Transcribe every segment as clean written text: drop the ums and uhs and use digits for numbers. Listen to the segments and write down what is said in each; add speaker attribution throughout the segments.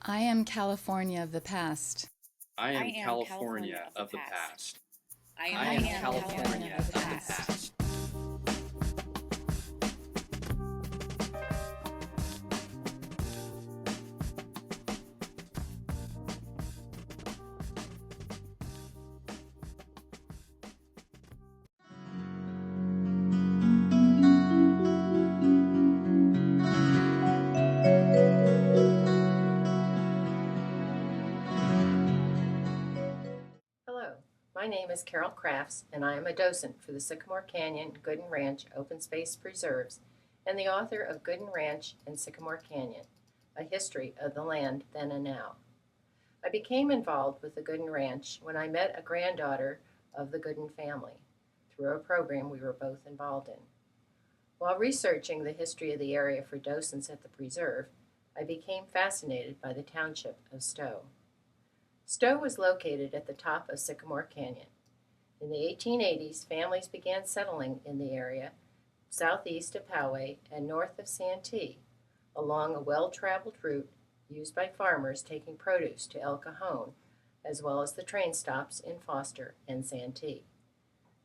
Speaker 1: I am California of the past.
Speaker 2: I am California of the past.
Speaker 1: I
Speaker 2: I am California of the past.
Speaker 3: Hello, my name is Carol Crafts, and I am a docent for the Sycamore Canyon Goodan Ranch Open Space Preserves and the author of Goodan Ranch and Sycamore Canyon, A History of the Land Then and Now. I became involved with the Goodan Ranch when I met a granddaughter of the Goodan family through a program we were both involved in. While researching the history of the area for docents at the preserve, I became fascinated by the township of Stowe. Stowe was located at the top of Sycamore Canyon. In the 1880s, families began settling in the area southeast of Poway and north of Santee, along a well-traveled route used by farmers taking produce to El Cajon, as well as the train stops in Foster and Santee.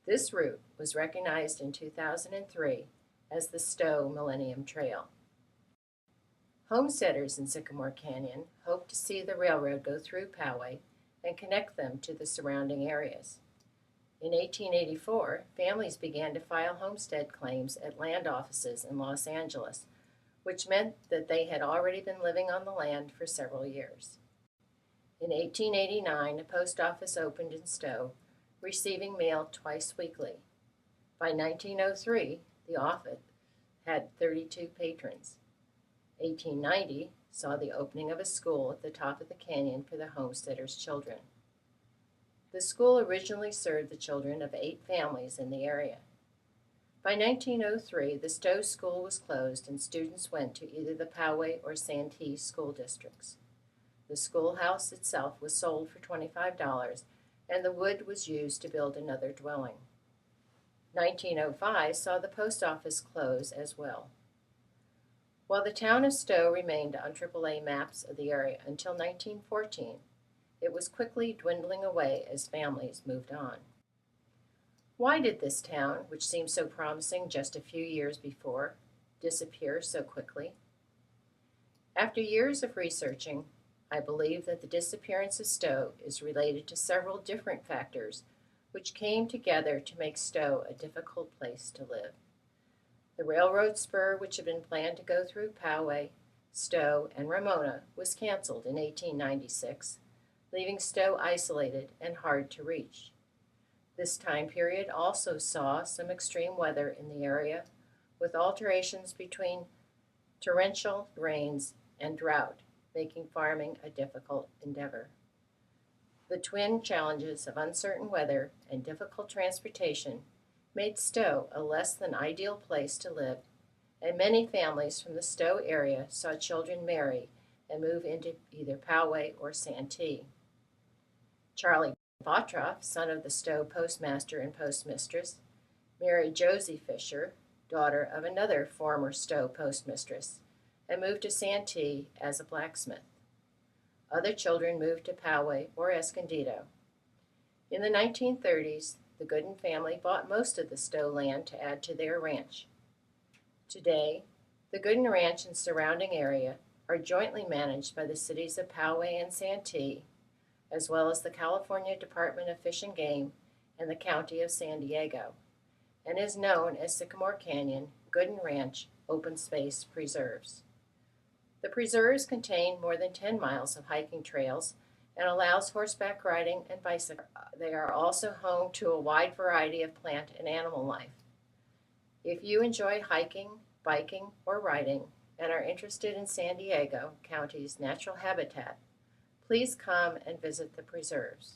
Speaker 3: This route was recognized in 2003 as the Stowe Millennium Trail. Homesteaders in Sycamore Canyon hope to see the railroad go through Poway and connect them to the surrounding areas. In 1884, families began to file homestead claims at land offices in Los Angeles, which meant that they had already been living on the land for several years. In 1889, a post office opened in Stowe, receiving mail twice weekly. By 1903, the office had 32 patrons. 1890 saw the opening of a school at the top of the canyon for the homesteaders' children. The school originally served the children of 8 families in the area. By 1903, the Stowe School was closed and students went to either the Poway or Santee school districts. The schoolhouse itself was sold for $25, and the wood was used to build another dwelling. 1905 saw the post office close as well. While the town of Stowe remained on AAA maps of the area until 1914, it was quickly dwindling away as families moved on. Why did this town, which seemed so promising just a few years before, disappear so quickly? After years of researching, I believe that the disappearance of Stowe is related to several different factors which came together to make Stowe a difficult place to live. The railroad spur, which had been planned to go through Poway, Stowe, and Ramona, was canceled in 1896, leaving Stowe isolated and hard to reach. This time period also saw some extreme weather in the area, with alterations between torrential rains and drought, making farming a difficult endeavor. The twin challenges of uncertain weather and difficult transportation made Stowe a less than ideal place to live, and many families from the Stowe area saw children marry and move into either Poway or Santee. Charlie Bottroff, son of the Stowe postmaster and postmistress, married Josie Fischer, daughter of another former Stowe postmistress, and moved to Santee as a blacksmith. Other children moved to Poway or Escondido. In the 1930s, the Goodan family bought most of the Stowe land to add to their ranch. Today, the Goodan Ranch and surrounding area are jointly managed by the cities of Poway and Santee, as well as the California Department of Fish and Game and the County of San Diego, and is known as Sycamore Canyon Goodan Ranch Open Space Preserves. The preserves contain more than 10 miles of hiking trails and allows horseback riding and bicycle. They are also home to a wide variety of plant and animal life. If you enjoy hiking, biking, or riding and are interested in San Diego County's natural habitat, please come and visit the preserves.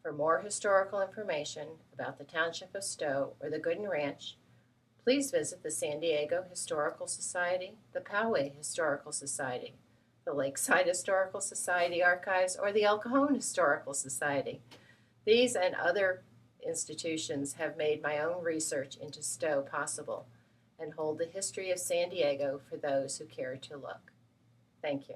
Speaker 3: For more historical information about the Township of Stowe or the Goodan Ranch, please visit the San Diego Historical Society, the Poway Historical Society, the Lakeside Historical Society Archives, or the El Cajon Historical Society. These and other institutions have made my own research into Stowe possible and hold the history of San Diego for those who care to look. Thank you.